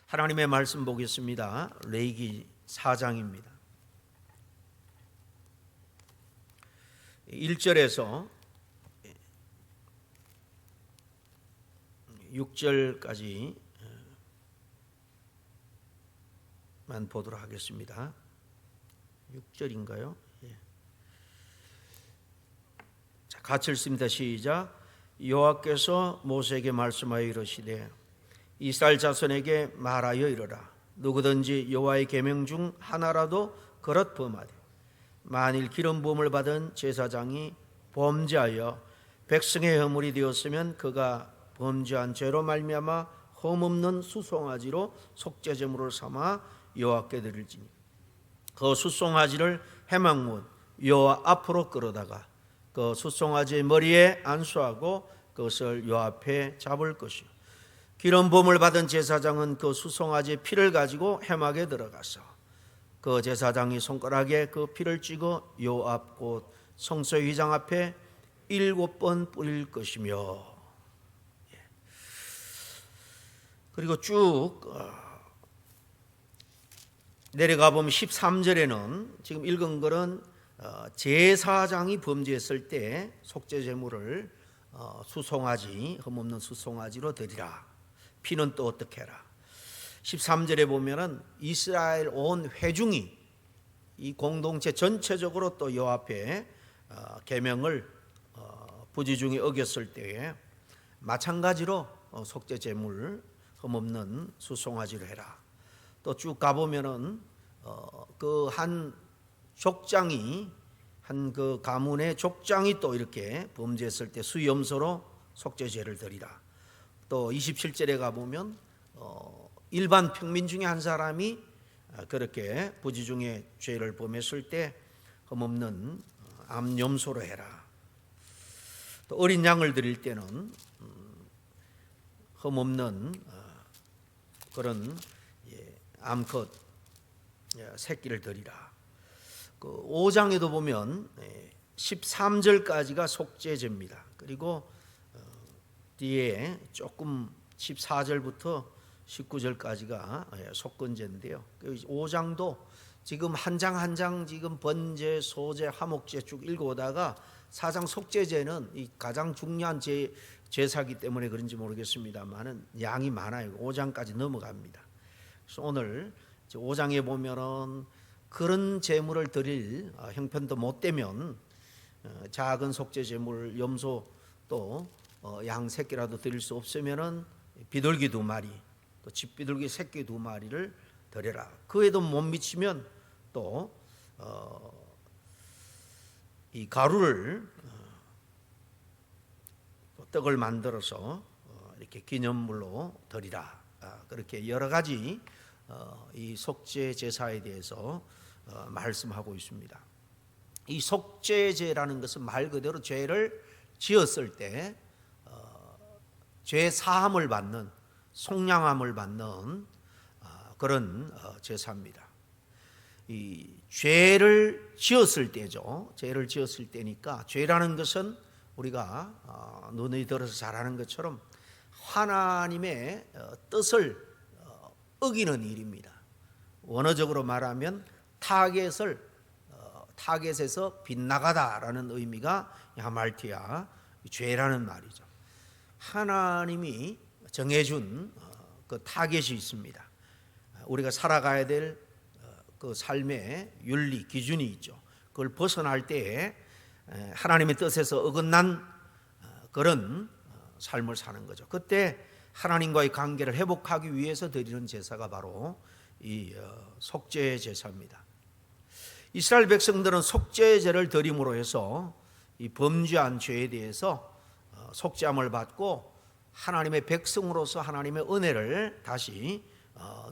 하나님의 말씀 보겠습니다. 레위기 4장입니다. 1절에서 6절까지만 보도록 하겠습니다. 6절인가요? 자, 같이 읽습니다. 시작. 여호와께서 모세에게 말씀하여 이르시되 이스라엘 자손에게 말하여 이르라. 누구든지 여호와의 계명 중 하나라도 그릇 범하되 만일 기름 부음을 받은 제사장이 범죄하여 백성의 허물이 되었으면 그가 범죄한 죄로 말미암아 흠없는 수송아지로 속죄제물을 삼아 여호와께 드릴지니 그 수송아지를 회막문 여호와 앞으로 끌어다가 그 수송아지의 머리에 안수하고 그것을 여호와 앞에 잡을 것이요 기름 부음을 받은 제사장은 그 수송아지의 피를 가지고 회막에 들어가서 그 제사장이 손가락에 그 피를 찍어 여호와 앞 곧 성소의 휘장 앞에 7번 뿌릴 것이며. 그리고 쭉 내려가 보면 13절에는 지금 읽은 것은 제사장이 범죄했을 때 속죄제물을 수송아지, 흠없는 수송아지로 드리라. 피는 또 어떻게 해라. 13절에 보면은 이스라엘 온 회중이 이 공동체 전체적으로 또 여호와 앞에 계명을 부지중에 어겼을 때에 마찬가지로 속죄제물 흠없는 수송아지로 해라. 또 쭉 가보면은 그 한 족장이 한 그 가문의 족장이 또 이렇게 범죄했을 때 수염소로 속죄제를 드리라. 또 27절에 가보면 일반 평민 중에 한 사람이 그렇게 부지중에 죄를 범했을 때 흠없는 암염소로 해라. 또 어린 양을 드릴 때는 흠없는 그런 암컷 새끼를 드리라. 그 5장에도 보면 13절까지가 속죄제입니다. 그리고 뒤에 조금 14절부터 19절까지가 속건제인데요. 5장도 지금 한 장 한 장 지금 번제, 소제, 화목제 쭉 읽어오다가 4장 속죄제는 이 가장 중요한 제사기 때문에 그런지 모르겠습니다만은 양이 많아요. 5장까지 넘어갑니다. 그래서 오늘 5장에 보면은 그런 제물을 드릴 형편도 못 되면 작은 속죄제물 염소 또 양 새끼라도 드릴 수 없으면은 비둘기 2마리 또 집비둘기 새끼 2마리를 드려라. 그에도 못 미치면 또 이 가루를 떡을 만들어서 이렇게 기념물로 드리라. 그렇게 여러 가지 이 속죄 제사에 대해서 말씀하고 있습니다. 이 속죄제라는 것은 말 그대로 죄를 지었을 때 죄 사함을 받는 속량함을 받는 그런 제사입니다. 이 죄를 지었을 때죠. 죄를 지었을 때니까 죄라는 것은 우리가 눈이 들어서 잘 아는 것처럼 하나님의 뜻을 어기는 일입니다. 원어적으로 말하면 타겟에서 빗나가다라는 의미가 야말티아 죄라는 말이죠. 하나님이 정해준 그 타겟이 있습니다. 우리가 살아가야 될 그 삶의 윤리 기준이 있죠. 그걸 벗어날 때에 하나님의 뜻에서 어긋난 그런 삶을 사는 거죠. 그때 하나님과의 관계를 회복하기 위해서 드리는 제사가 바로 이 속죄 제사입니다. 이스라엘 백성들은 속죄제를 드림으로 해서 이 범죄한 죄에 대해서 속죄함을 받고 하나님의 백성으로서 하나님의 은혜를 다시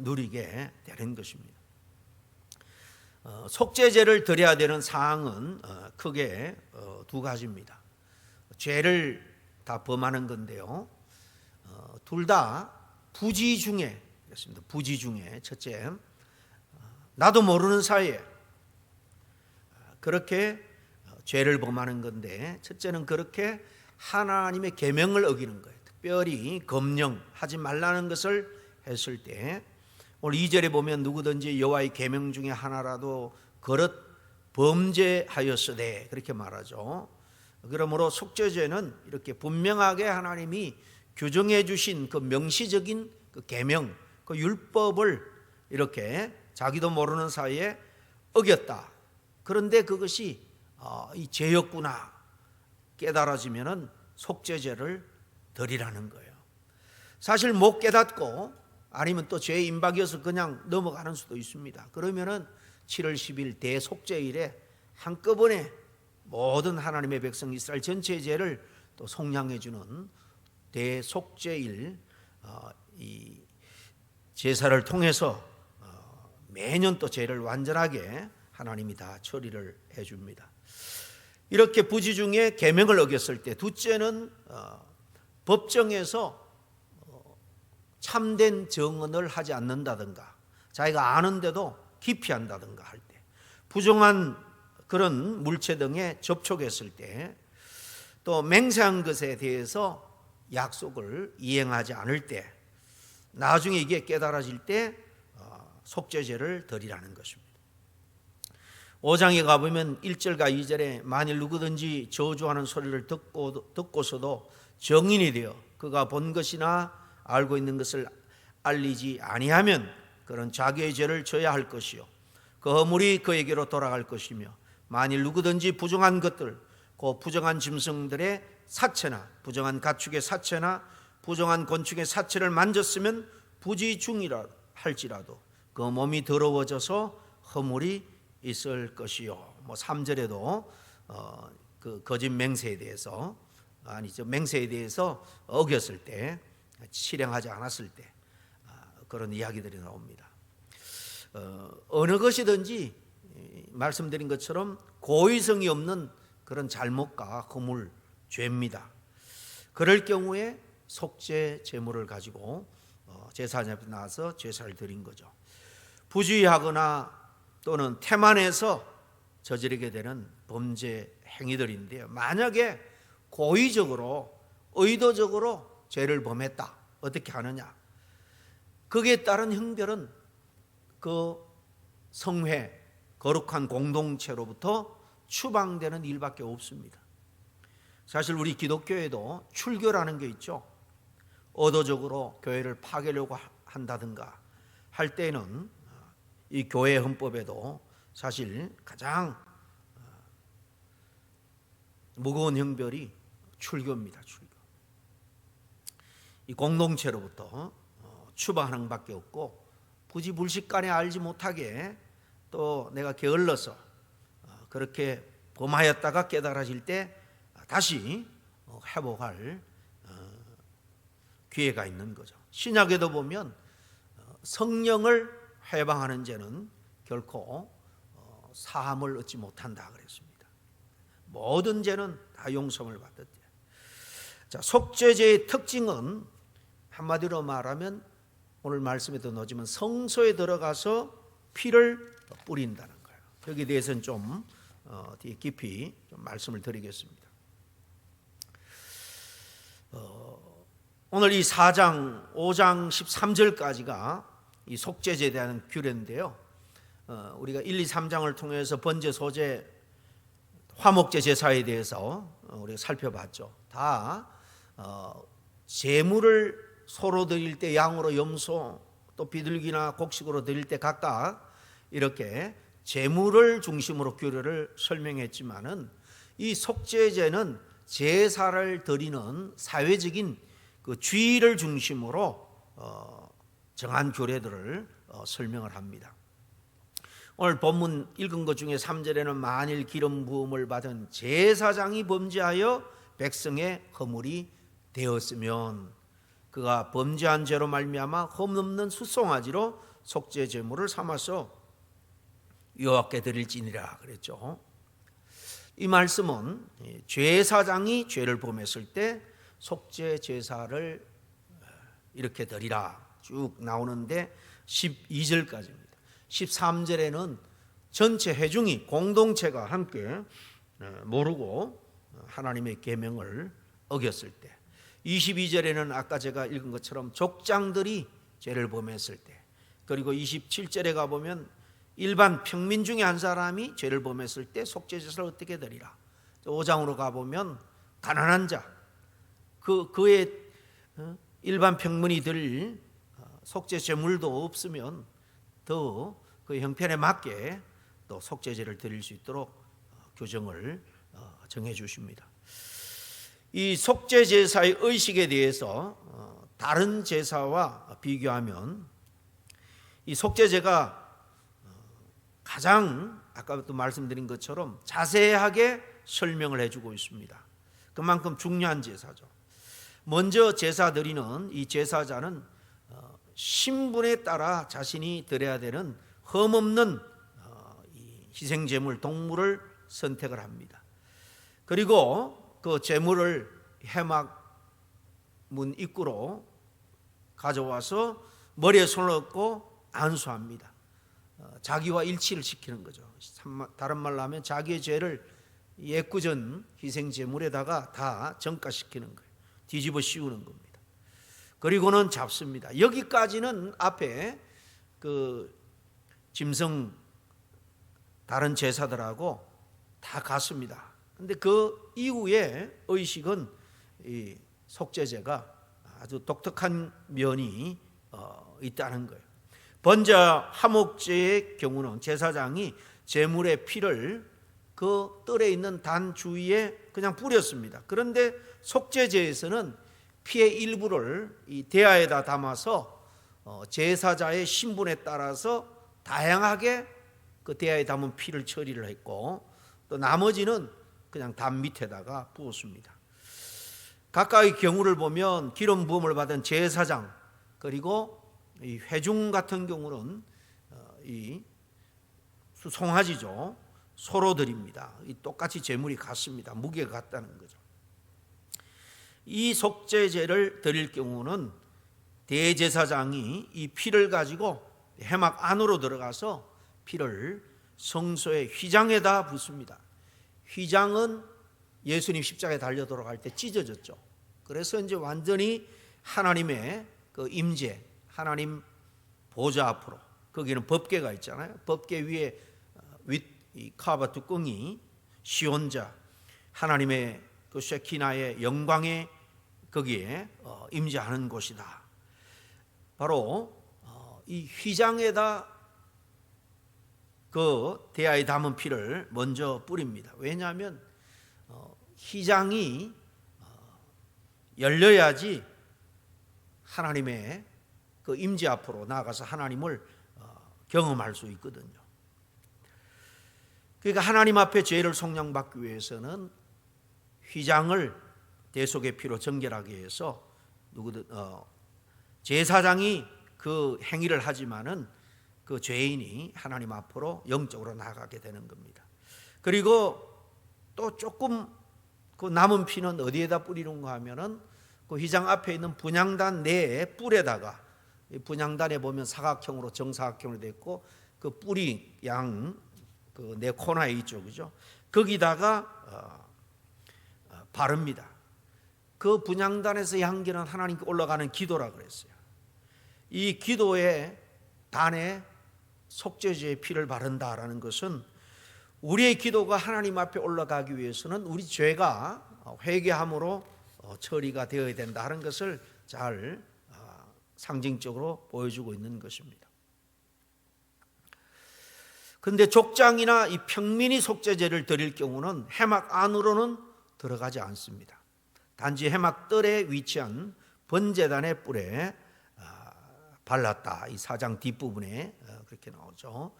누리게 되는 것입니다. 속죄제를 드려야 되는 사항은 크게 2가지입니다. 죄를 다 범하는 건데요. 둘 다 부지 중에 그렇습니다. 부지 중에 첫째, 나도 모르는 사이에 그렇게 죄를 범하는 건데, 첫째는 그렇게 하나님의 계명을 어기는 거예요. 특별히 검령하지 말라는 것을 했을 때 오늘 2절에 보면 누구든지 여호와의 계명 중에 하나라도 그릇 범죄하였으되 그렇게 말하죠. 그러므로 속죄죄는 이렇게 분명하게 하나님이 규정해 주신 그 명시적인 그 계명, 그 율법을 이렇게 자기도 모르는 사이에 어겼다. 그런데 그것이 이 죄였구나 깨달아지면은 속죄죄를 드리라는 거예요. 사실 못 깨닫고 아니면 또 죄의 임박이어서 그냥 넘어가는 수도 있습니다. 그러면은 7월 10일 대속죄일에 한꺼번에 모든 하나님의 백성 이스라엘 전체의 죄를 또 속량해 주는 대속죄일 이 제사를 통해서 매년 또 죄를 완전하게 하나님이 다 처리를 해 줍니다. 이렇게 부지 중에 계명을 어겼을 때, 둘째는 법정에서 참된 정언을 하지 않는다든가 자기가 아는데도 기피한다든가 할 때, 부정한 그런 물체 등에 접촉했을 때, 또 맹세한 것에 대해서 약속을 이행하지 않을 때, 나중에 이게 깨달아질 때 속죄죄를 드리라는 것입니다. 5장에 가보면 1절과 2절에 만일 누구든지 저주하는 소리를 듣고서도 정인이 되어 그가 본 것이나 알고 있는 것을 알리지 아니하면 그런 자기의 죄를 져야 할 것이요 그 허물이 그에게로 돌아갈 것이며, 만일 누구든지 부정한 것들, 그 부정한 짐승들의 사체나 부정한 가축의 사체나 부정한 곤충의 사체를 만졌으면 부지중이라 할지라도 그 몸이 더러워져서 허물이 있을 것이요. 3절에도 그 거짓 맹세에 대해서 맹세에 대해서 어겼을 때, 실행하지 않았을 때 그런 이야기들이 나옵니다. 어느 것이든지 말씀드린 것처럼 고의성이 없는 그런 잘못과 허물, 죄입니다. 그럴 경우에 속죄 제물을 가지고 제사장 앞에 나와서 제사를 드린 거죠. 부주의하거나 또는 태만해서 저지르게 되는 범죄 행위들인데요, 만약에 고의적으로 의도적으로 죄를 범했다, 어떻게 하느냐? 거기에 따른 형벌은 그 성회, 거룩한 공동체로부터 추방되는 일밖에 없습니다. 사실 우리 기독교에도 출교라는 게 있죠. 의도적으로 교회를 파괴하려고 한다든가 할 때는 이 교회 헌법에도 사실 가장 무거운 형벌이 출교입니다. 출교. 이 공동체로부터 추방하는 밖에 없고, 굳이 불식간에 알지 못하게 또 내가 게을러서 그렇게 범하였다가 깨달아질 때 다시 회복할 기회가 있는 거죠. 신약에도 보면 성령을 회방하는 죄는 결코 사함을 얻지 못한다 그랬습니다. 모든 죄는 다 용서를 받았대요. 자, 속죄죄의 특징은 한마디로 말하면 오늘 말씀에도 나오지만 성소에 들어가서 피를 뿌린다는 거예요. 여기에 대해서는 좀 뒤에 깊이 좀 말씀을 드리겠습니다. 오늘 이 4장, 5장 13절까지가 이 속죄제에 대한 규례인데요, 우리가 1, 2, 3장을 통해서 번제, 소제, 화목제 제사에 대해서 우리가 살펴봤죠. 다 제물을 소로 드릴 때 양으로 염소, 또 비둘기나 곡식으로 드릴 때 각각 이렇게 제물을 중심으로 규례를 설명했지만은, 이 속죄제는 제사를 드리는 사회적인 그 주의를 중심으로 정한 규례들을 설명을 합니다. 오늘 본문 읽은 것 중에 3절에는 만일 기름 부음을 받은 제사장이 범죄하여 백성의 허물이 되었으면 그가 범죄한 죄로 말미암아 흠없는 수송아지로 속죄 제물을 삼아서 여호와께 드릴지니라 그랬죠. 이 말씀은 제사장이 죄를 범했을 때 속죄 제사를 이렇게 드리라 쭉 나오는데 12절까지입니다. 13절에는 전체 회중이 공동체가 함께 모르고 하나님의 계명을 어겼을 때, 22절에는 아까 제가 읽은 것처럼 족장들이 죄를 범했을 때, 그리고 27절에 가보면 일반 평민 중에 한 사람이 죄를 범했을 때 속죄제사를 어떻게 드리라. 5장으로 가보면 가난한 자, 그의 일반 평민이 들 속죄 제물도 없으면 더 그 형편에 맞게 또 속죄제를 드릴 수 있도록 규정을 정해 주십니다. 이 속죄 제사의 의식에 대해서 다른 제사와 비교하면 이 속죄제가 가장 아까부터 말씀드린 것처럼 자세하게 설명을 해주고 있습니다. 그만큼 중요한 제사죠. 먼저 제사 드리는 이 제사자는 신분에 따라 자신이 드려야 되는 흠없는 희생제물 동물을 선택을 합니다. 그리고 그 제물을 회막문 입구로 가져와서 머리에 손을 얹고 안수합니다. 자기와 일치를 시키는 거죠. 다른 말로 하면 자기의 죄를 예꾸전 희생제물에다가 다 전가시키는 거예요. 뒤집어 씌우는 겁니다. 그리고는 잡습니다. 여기까지는 앞에 그 짐승 다른 제사들하고 다 같습니다. 그런데 그 이후에 의식은 이 속죄제가 아주 독특한 면이 있다는 거예요. 번제 화목제의 경우는 제사장이 제물의 피를 그 뜰에 있는 단 주위에 그냥 뿌렸습니다. 그런데 속죄제에서는 피의 일부를 이 대야에다 담아서 제사자의 신분에 따라서 다양하게 그 대야에 담은 피를 처리를 했고 또 나머지는 그냥 담 밑에다가 부었습니다. 각각의 경우를 보면 기름 부음을 받은 제사장 그리고 이 회중 같은 경우는 이 송아지죠. 소로 드립니다. 똑같이 제물이 같습니다. 무게가 같다는 거죠. 이 속죄제를 드릴 경우는 대제사장이 이 피를 가지고 회막 안으로 들어가서 피를 성소의 휘장에다 붓습니다. 휘장은 예수님 십자가에 달려 돌아갈 때 찢어졌죠. 그래서 이제 완전히 하나님의 그 임재, 하나님 보좌 앞으로, 거기는 법궤가 있잖아요. 법궤 위에 이 카바 뚜껑이 시온자, 하나님의 그 쉐키나의 영광에 거기에 임재하는 곳이다. 바로 이 휘장에다 그 대야에 담은 피를 먼저 뿌립니다. 왜냐하면 휘장이 열려야지 하나님의 그 임재 앞으로 나아가서 하나님을 경험할 수 있거든요. 그러니까 하나님 앞에 죄를 속량받기 위해서는 휘장을 대속의 피로 정결하게 해서 제사장이 그 행위를 하지만은 그 죄인이 하나님 앞으로 영적으로 나아가게 되는 겁니다. 그리고 또 조금 그 남은 피는 어디에다 뿌리는가 하면은 그 휘장 앞에 있는 분향단 내에 뿔에다가, 분향단에 보면 사각형으로 정사각형으로 되어 있고 그 뿔이 그 네 코너에 있죠, 그죠? 거기다가 바릅니다. 그 분향단에서 향기는 하나님께 올라가는 기도라 그랬어요. 이 기도의 단에 속죄제의 피를 바른다라는 것은 우리의 기도가 하나님 앞에 올라가기 위해서는 우리 죄가 회개함으로 처리가 되어야 된다 하는 것을 잘 상징적으로 보여주고 있는 것입니다. 그런데 족장이나 이 평민이 속죄제를 드릴 경우는 회막 안으로는 들어가지 않습니다. 단지 회막 뜰에 위치한 번제단의 뿔에 발랐다. 이 4장 뒷부분에 그렇게 나오죠.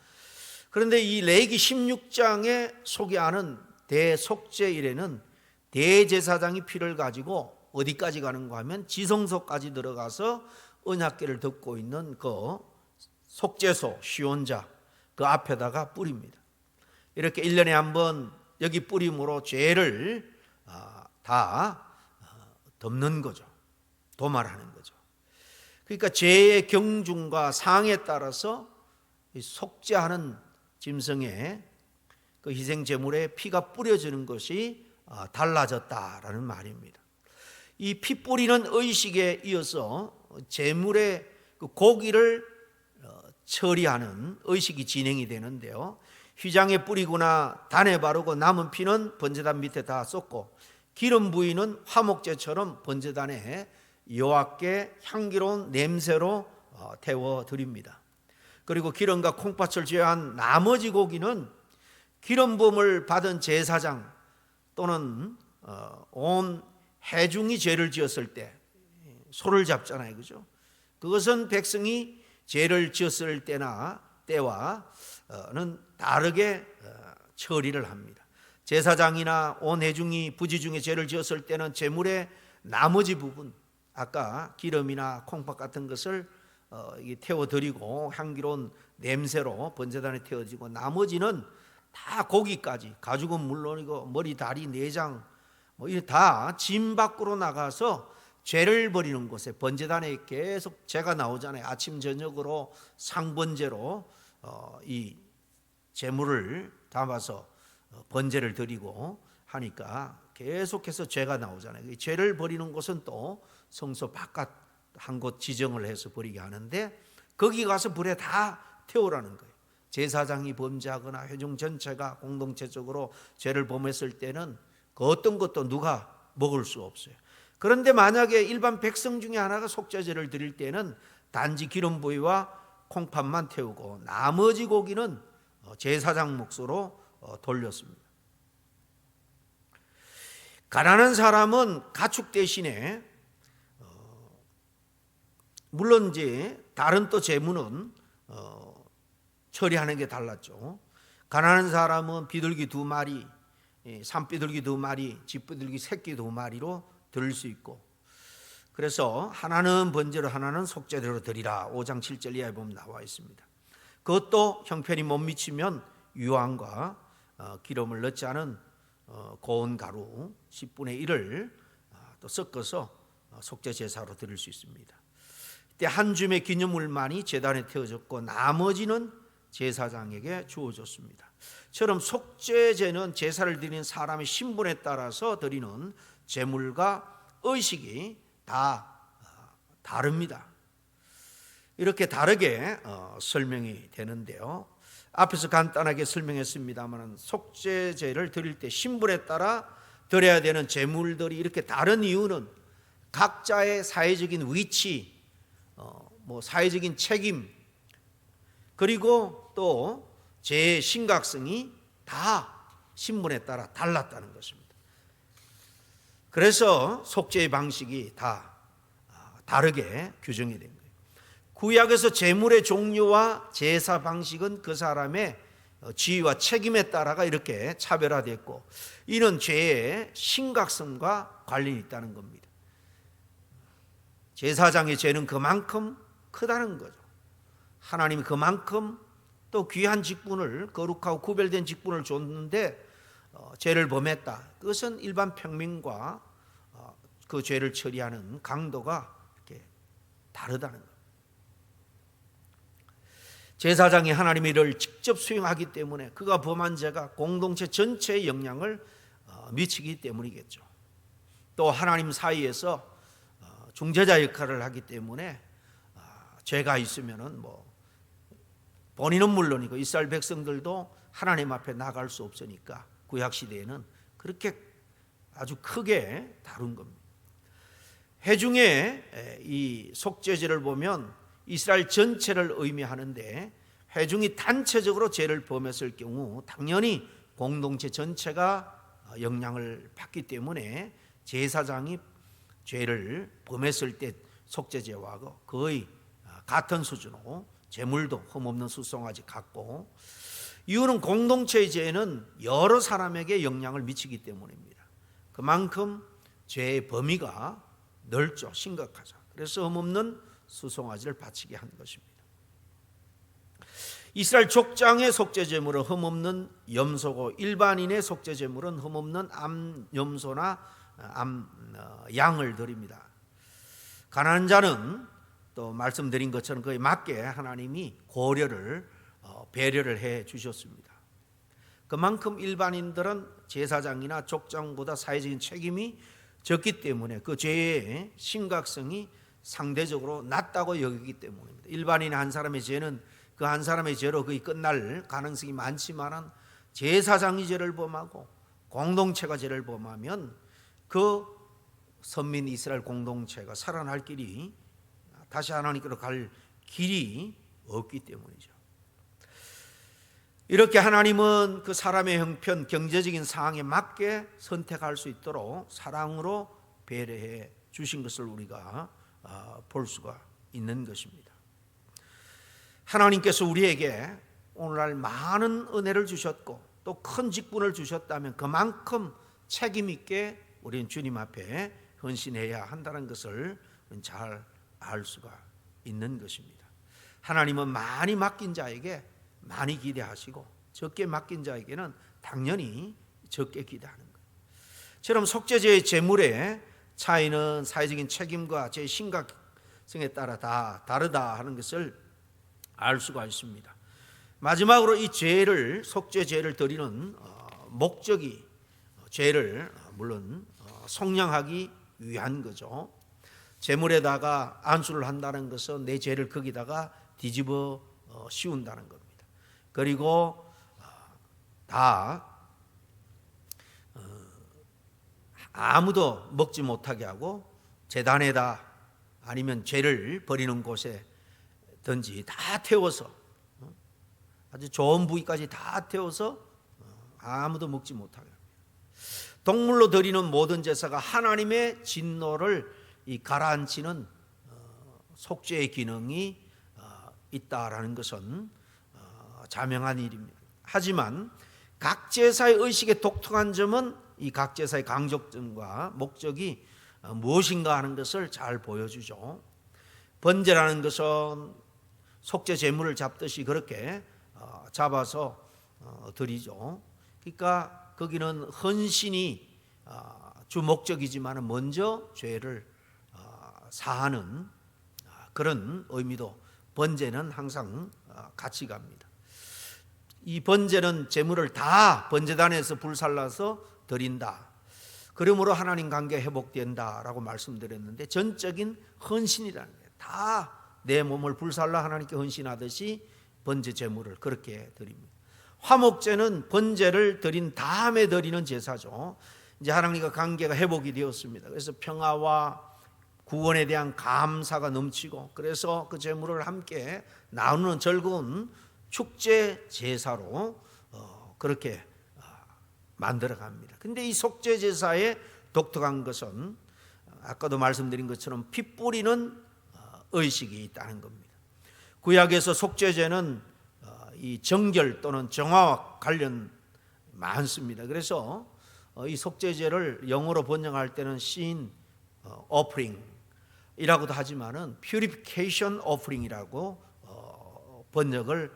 그런데 이 레위기 16장에 소개하는 대속죄일에는 대제사장이 피를 가지고 어디까지 가는가 하면 지성소까지 들어가서 언약궤를 덮고 있는 그 속죄소 시온자 그 앞에다가 뿌립니다. 이렇게 1년에 한 번 여기 뿌림으로 죄를 다 덮는 거죠. 도말하는 거죠. 그러니까 죄의 경중과 상에 따라서 속죄하는 짐승의 그 희생 제물에 피가 뿌려지는 것이 달라졌다라는 말입니다. 이 피 뿌리는 의식에 이어서 제물의 그 고기를 처리하는 의식이 진행이 되는데요. 휘장에 뿌리거나 단에 바르고 남은 피는 번제단 밑에 다 쏟고 기름 부위는 화목제처럼 번제단에 여호와께 향기로운 냄새로 태워 드립니다. 그리고 기름과 콩팥을 제외한 나머지 고기는 기름 부음을 받은 제사장 또는 온 회중이 죄를 지었을 때 소를 잡잖아요, 그죠? 그것은 백성이 죄를 지었을 때와는 다르게 처리를 합니다. 제사장이나 온 회중이 부지 중에 죄를 지었을 때는 제물의 나머지 부분, 아까 기름이나 콩팥 같은 것을 태워드리고 향기로운 냄새로 번제단에 태워지고, 나머지는 다 고기까지, 가죽은 물론이고 머리, 다리, 내장 다 짐 밖으로 나가서 죄를 버리는 곳에 번제단에 계속 죄가 나오잖아요. 아침 저녁으로 상번제로 이 제물을 담아서 번제를 드리고 하니까 계속해서 죄가 나오잖아요. 이 죄를 버리는 곳은 또 성소 바깥 한 곳 지정을 해서 버리게 하는데, 거기 가서 불에 다 태우라는 거예요. 제사장이 범죄하거나 회중 전체가 공동체적으로 죄를 범했을 때는 그 어떤 것도 누가 먹을 수 없어요. 그런데 만약에 일반 백성 중에 하나가 속죄제를 드릴 때는 단지 기름 부위와 콩팥만 태우고 나머지 고기는 제사장 몫으로 돌렸습니다. 가난한 사람은 가축 대신에 물론 이제 다른 또 제물은 처리하는 게 달랐죠. 가난한 사람은 비둘기 2마리, 산비둘기 2마리, 집비둘기 새끼 2마리로 드릴 수 있고, 그래서 하나는 번제로 하나는 속죄제로 드리라 5장 7절 이하에 보면 나와 있습니다. 그것도 형편이 못 미치면 유황과 기름을 넣지 않은 고운 가루 10분의 1을 또 섞어서 속죄 제사로 드릴 수 있습니다. 이때 한 줌의 기념물만이 제단에 태워졌고 나머지는 제사장에게 주어졌습니다. 처럼 속죄제는 제사를 드리는 사람의 신분에 따라서 드리는 제물과 의식이 다 다릅니다. 이렇게 다르게 설명이 되는데요. 앞에서 간단하게 설명했습니다만 속죄제를 드릴 때 신분에 따라 드려야 되는 제물들이 이렇게 다른 이유는 각자의 사회적인 위치, 사회적인 책임, 그리고 또 죄의 심각성이 다 신분에 따라 달랐다는 것입니다. 그래서 속죄의 방식이 다 다르게 규정이 된 거예요. 구약에서 제물의 종류와 제사 방식은 그 사람의 지위와 책임에 따라가 이렇게 차별화됐고, 이는 죄의 심각성과 관련이 있다는 겁니다. 제사장의 죄는 그만큼 크다는 거죠. 하나님이 그만큼 또 귀한 직분을, 거룩하고 구별된 직분을 줬는데 죄를 범했다. 그것은 일반 평민과 그 죄를 처리하는 강도가 이렇게 다르다는 것. 제사장이 하나님의 일을 직접 수행하기 때문에 그가 범한 죄가 공동체 전체에 영향을 미치기 때문이겠죠. 또 하나님 사이에서 중재자 역할을 하기 때문에 죄가 있으면은 본인은 물론이고 이스라엘 백성들도 하나님 앞에 나갈 수 없으니까 구약 시대에는 그렇게 아주 크게 다룬 겁니다. 회중의 이 속죄제를 보면 이스라엘 전체를 의미하는데, 회중이 단체적으로 죄를 범했을 경우 당연히 공동체 전체가 영향을 받기 때문에 제사장이 죄를 범했을 때 속죄제와 거의 같은 수준으로 제물도 흠없는 수송아지 같고, 이유는 공동체의 죄는 여러 사람에게 영향을 미치기 때문입니다. 그만큼 죄의 범위가 넓죠. 심각하죠. 그래서 흠없는 수송아지를 바치게 한 것입니다. 이스라엘 족장의 속죄제물은 흠없는 염소고, 일반인의 속죄제물은 흠없는 암염소나 양을 드립니다. 가난한 자는 또 말씀드린 것처럼 그에 맞게 하나님이 고려를 배려를 해 주셨습니다. 그만큼 일반인들은 제사장이나 족장보다 사회적인 책임이 적기 때문에 그 죄의 심각성이 상대적으로 낮다고 여기기 때문입니다. 일반인 한 사람의 죄는 그 한 사람의 죄로 거의 끝날 가능성이 많지만은 제사장이 죄를 범하고 공동체가 죄를 범하면 그 선민 이스라엘 공동체가 살아날 길이, 다시 하나님께로 갈 길이 없기 때문이죠. 이렇게 하나님은 그 사람의 형편, 경제적인 상황에 맞게 선택할 수 있도록 사랑으로 배려해 주신 것을 우리가 볼 수가 있는 것입니다. 하나님께서 우리에게 오늘날 많은 은혜를 주셨고 또 큰 직분을 주셨다면 그만큼 책임 있게 우리는 주님 앞에 헌신해야 한다는 것을 잘 알 수가 있는 것입니다. 하나님은 많이 맡긴 자에게 많이 기대하시고 적게 맡긴 자에게는 당연히 적게 기대하는 거예요. 처럼 속죄제의 제물의 차이는 사회적인 책임과 제 심각성에 따라 다 다르다 하는 것을 알 수가 있습니다. 마지막으로 이 죄를, 속죄제를 드리는 목적이 죄를 물론 속량하기 위한 거죠. 제물에다가 안수를 한다는 것은 내 죄를 거기다가 뒤집어 씌운다는 겁니다. 그리고 다 아무도 먹지 못하게 하고 제단에다 아니면 죄를 버리는 곳에든지 다 태워서 아주 좋은 부위까지 다 태워서 아무도 먹지 못하게 합니다. 동물로 드리는 모든 제사가 하나님의 진노를 가라앉히는 속죄의 기능이 있다라는 것은 자명한 일입니다. 하지만 각 제사의 의식의 독특한 점은 이 각 제사의 강조점과 목적이 무엇인가 하는 것을 잘 보여주죠. 번제라는 것은 속죄 제물을 잡듯이 그렇게 잡아서 드리죠. 그러니까 거기는 헌신이 주 목적이지만 먼저 죄를 사하는 그런 의미도 번제는 항상 같이 갑니다. 이 번제는 제물을 다 번제단에서 불살라서 드린다. 그러므로 하나님 관계 회복된다라고 말씀드렸는데 전적인 헌신이라는 거예요. 다 내 몸을 불살라 하나님께 헌신하듯이 번제 제물을 그렇게 드립니다. 화목제는 번제를 드린 다음에 드리는 제사죠. 이제 하나님과 관계가 회복이 되었습니다. 그래서 평화와 구원에 대한 감사가 넘치고 그래서 그 제물을 함께 나누는 즐거운 축제 제사로 그렇게 만들어 갑니다. 근데 이 속죄 제사의 독특한 것은 아까도 말씀드린 것처럼 피 뿌리는 의식이 있다는 겁니다. 구약에서 속죄제는 이 정결 또는 정화와 관련 많습니다. 그래서 이 속죄제를 영어로 번역할 때는 sin offering이라고도 하지만은 purification offering이라고 번역을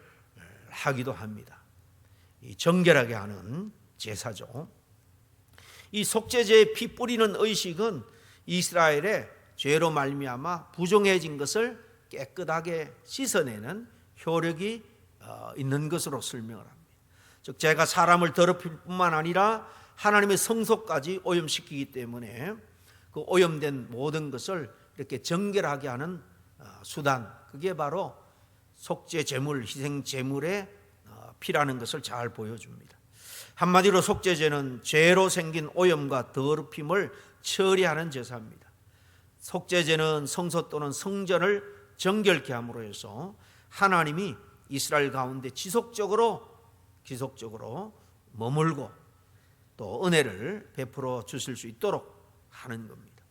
하기도 합니다. 이 정결하게 하는 제사죠. 이 속죄제의 피 뿌리는 의식은 이스라엘의 죄로 말미암아 부정해진 것을 깨끗하게 씻어내는 효력이 있는 것으로 설명을 합니다. 즉 죄가 사람을 더럽힐 뿐만 아니라 하나님의 성소까지 오염시키기 때문에 그 오염된 모든 것을 이렇게 정결하게 하는 수단, 그게 바로 속죄 제물, 희생 제물의 피라는 것을 잘 보여줍니다. 한마디로 속죄제는 죄로 생긴 오염과 더럽힘을 처리하는 제사입니다. 속죄제는 성소 또는 성전을 정결케 함으로 해서 하나님이 이스라엘 가운데 지속적으로 머물고 또 은혜를 베풀어 주실 수 있도록 하는 겁니다.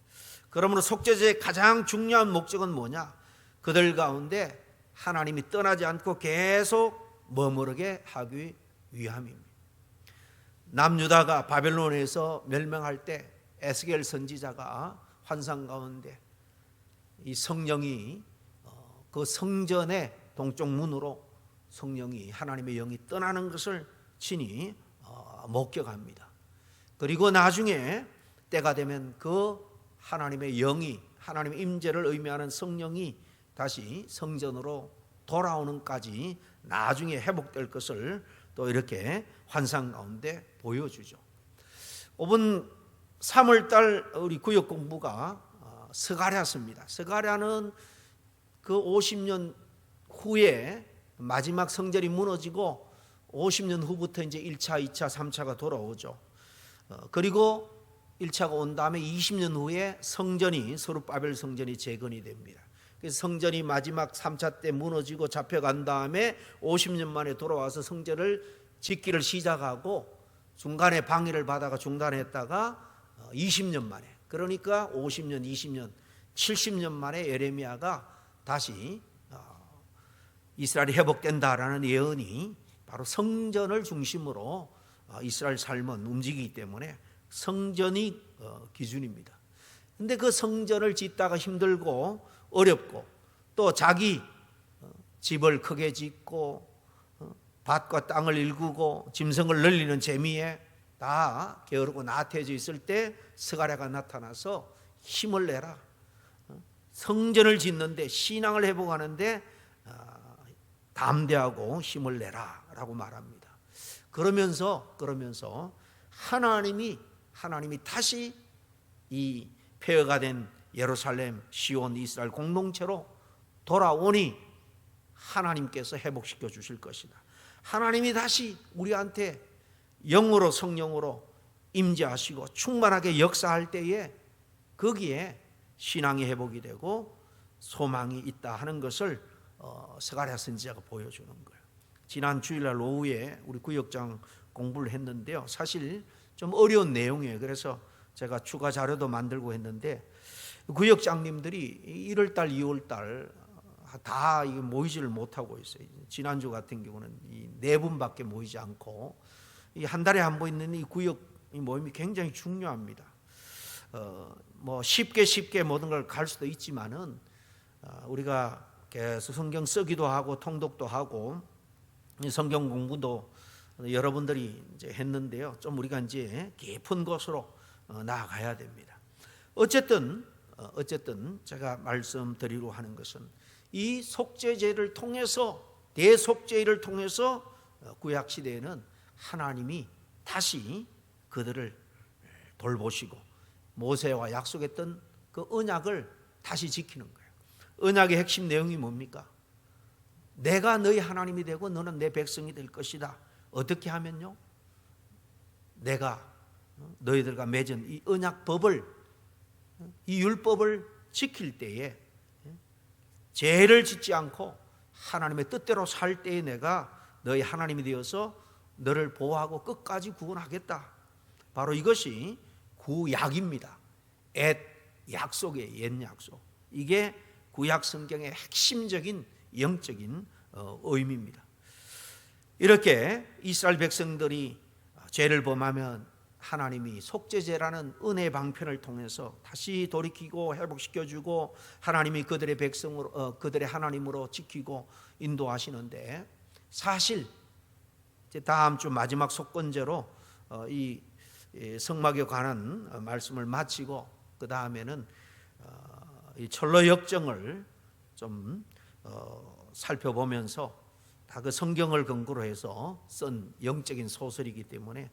그러므로 속죄제의 가장 중요한 목적은 뭐냐? 그들 가운데 하나님이 떠나지 않고 계속 머무르게 하기 위함입니다. 남유다가 바벨론에서 멸망할 때 에스겔 선지자가 환상 가운데 이 성령이 그 성전의 동쪽 문으로 성령이 하나님의 영이 떠나는 것을 친히 목격합니다. 그리고 나중에 때가 되면 그 하나님의 영이, 하나님의 임재를 의미하는 성령이 다시 성전으로 돌아오는까지 나중에 회복될 것을 또 이렇게 환상 가운데 보여주죠. 이번 3월달 우리 구역 공부가 스가랴입니다. 스가랴는 그 50년 후에 마지막 성전이 무너지고 50년 후부터 이제 1차, 2차, 3차가 돌아오죠. 그리고 1차가 온 다음에 20년 후에 성전이 서룹바벨 성전이 재건이 됩니다. 그래서 성전이 마지막 3차 때 무너지고 잡혀간 다음에 50년 만에 돌아와서 성전을 짓기를 시작하고 중간에 방해를 받아가 중단했다가 20년 만에, 그러니까 50년, 20년, 70년 만에 예레미야가 다시 이스라엘이 회복된다라는 예언이 바로 성전을 중심으로 이스라엘 삶은 움직이기 때문에 성전이 기준입니다. 근데 그 성전을 짓다가 힘들고 어렵고 또 자기 집을 크게 짓고 밭과 땅을 일구고 짐승을 늘리는 재미에 다 게으르고 나태해져 있을 때 스가랴가 나타나서 힘을 내라. 성전을 짓는데, 신앙을 회복하는데 담대하고 힘을 내라 라고 말합니다. 그러면서 하나님이 다시 이 폐허가 된 예루살렘, 시온, 이스라엘 공동체로 돌아오니 하나님께서 회복시켜 주실 것이다. 하나님이 다시 우리한테 영으로, 성령으로 임재하시고 충만하게 역사할 때에 거기에 신앙이 회복이 되고 소망이 있다 하는 것을 스가랴 선지자가 보여주는 거예요. 지난 주일날 오후에 우리 구역장 공부를 했는데요, 사실 좀 어려운 내용이에요. 그래서 제가 추가 자료도 만들고 했는데 구역장님들이 1월달, 2월달 다 모이지를 못하고 있어요. 지난주 같은 경우는 이 4분밖에 모이지 않고 이 한 달에 한 번 있는 이 구역 모임이 굉장히 중요합니다. 뭐 쉽게 모든 걸 갈 수도 있지만은 우리가 계속 성경 쓰기도 하고 통독도 하고 성경 공부도 여러분들이 이제 했는데요, 좀 우리가 이제 깊은 곳으로 나아가야 됩니다. 어쨌든 제가 말씀드리려 하는 것은 이 속죄제를 통해서, 대속죄를 통해서 구약 시대에는 하나님이 다시 그들을 돌보시고 모세와 약속했던 그 언약을 다시 지키는 거예요. 언약의 핵심 내용이 뭡니까? 내가 너희 하나님이 되고 너는 내 백성이 될 것이다. 어떻게 하면요? 내가 너희들과 맺은 이 언약법을, 이 율법을 지킬 때에 죄를 짓지 않고 하나님의 뜻대로 살 때에 내가 너희 하나님이 되어서 너를 보호하고 끝까지 구원하겠다. 바로 이것이 구약입니다. 옛 약속이에요. 옛 약속. 이게 구약 성경의 핵심적인 영적인 의미입니다. 이렇게 이스라엘 백성들이 죄를 범하면 하나님이 속죄제라는 은혜 방편을 통해서 다시 돌이키고 회복시켜주고 하나님이 그들의 백성으로, 그들의 하나님으로 지키고 인도하시는데, 사실 이제 다음 주 마지막 속건제로 이 성막에 관한 말씀을 마치고 그 다음에는 이 철로 역정을 좀 살펴보면서 다 그 성경을 근거로 해서 쓴 영적인 소설이기 때문에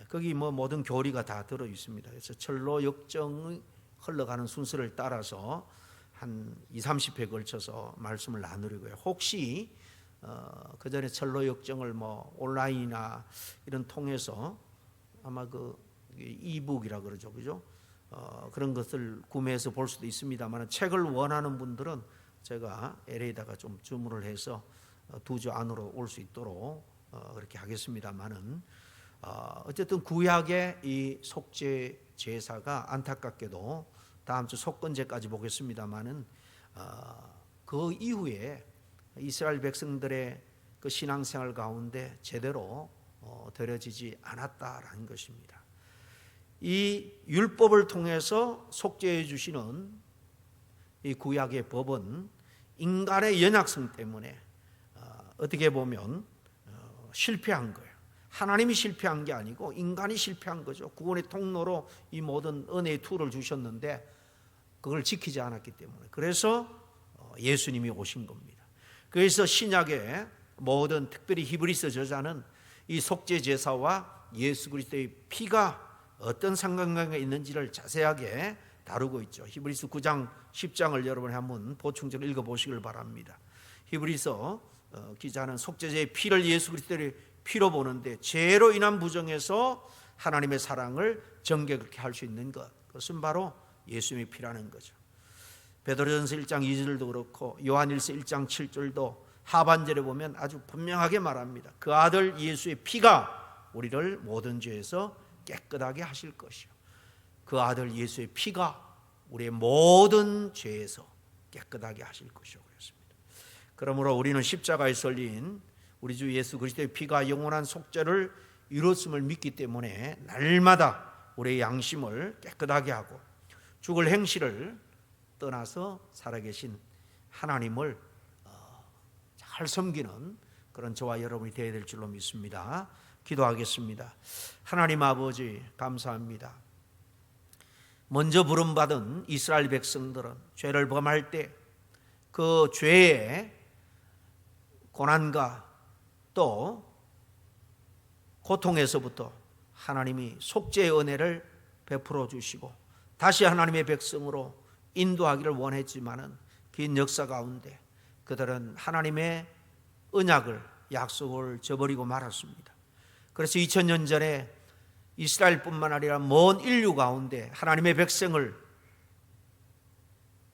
거기 뭐 모든 교리가 다 들어 있습니다. 그래서 철로 역정이 흘러가는 순서를 따라서 한 20-30회 걸쳐서 말씀을 나누려고요. 혹시 그 전에 철로 역정을 뭐 온라인이나 이런 통해서 아마 그 이북이라 그러죠, 그죠? 그런 것을 구매해서 볼 수도 있습니다만, 책을 원하는 분들은 제가 LA에다가 좀 주문을 해서 2주 안으로 올 수 있도록 그렇게 하겠습니다만은, 어쨌든 구약의 이 속죄 제사가 안타깝게도 다음 주 속건제까지 보겠습니다만은 그 이후에 이스라엘 백성들의 그 신앙생활 가운데 제대로 드려지지 않았다라는 것입니다. 이 율법을 통해서 속죄해 주시는 이 구약의 법은 인간의 연약성 때문에 어떻게 보면 실패한 거예요. 하나님이 실패한 게 아니고 인간이 실패한 거죠. 구원의 통로로 이 모든 은혜의 툴을 주셨는데 그걸 지키지 않았기 때문에, 그래서 예수님이 오신 겁니다. 그래서 신약의 모든, 특별히 히브리서 저자는 이 속죄 제사와 예수 그리스도의 피가 어떤 상관관계가 있는지를 자세하게 다루고 있죠. 히브리서 9장 10장을 여러분이 한번 보충적으로 읽어보시길 바랍니다. 히브리서 기자는 속죄제의 피를 예수 그리스도의 피로 보는데 죄로 인한 부정에서 하나님의 사랑을 정결케 할 수 있는 것, 그것은 바로 예수님의 피라는 거죠. 베드로전서 1장 2절도 그렇고 요한일서 1장 7절도 하반절에 보면 아주 분명하게 말합니다. 그 아들 예수의 피가 우리를 모든 죄에서 깨끗하게 하실 것이요, 그 아들 예수의 피가 우리의 모든 죄에서 깨끗하게 하실 것이요 그랬습니다. 그러므로 우리는 십자가에 설린 우리 주 예수 그리스도의 피가 영원한 속죄를 이뤘음을 믿기 때문에 날마다 우리의 양심을 깨끗하게 하고 죽을 행실을 떠나서 살아계신 하나님을 잘 섬기는 그런 저와 여러분이 되어야 될 줄로 믿습니다. 기도하겠습니다. 하나님 아버지 감사합니다. 먼저 부름받은 이스라엘 백성들은 죄를 범할 때 그 죄의 고난과 또 고통에서부터 하나님이 속죄의 은혜를 베풀어 주시고 다시 하나님의 백성으로 인도하기를 원했지만은 긴 역사 가운데 그들은 하나님의 언약을, 약속을 저버리고 말았습니다. 그래서 2000년 전에 이스라엘뿐만 아니라 먼 인류 가운데 하나님의 백성을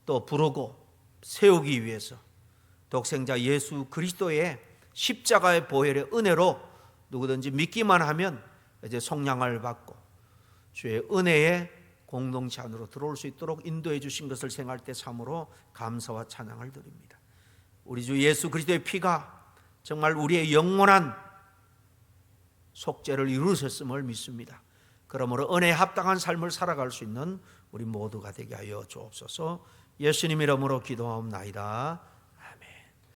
또 부르고 세우기 위해서 독생자 예수 그리스도의 십자가의 보혈의 은혜로 누구든지 믿기만 하면 이제 속량을 받고 주의 은혜의 공동체 안으로 들어올 수 있도록 인도해 주신 것을 생각할 때 참으로 감사와 찬양을 드립니다. 우리 주 예수 그리스도의 피가 정말 우리의 영원한 속죄를 이루셨음을 믿습니다. 그러므로 은혜에 합당한 삶을 살아갈 수 있는 우리 모두가 되게 하여 주옵소서. 예수님 이름으로 기도하옵나이다.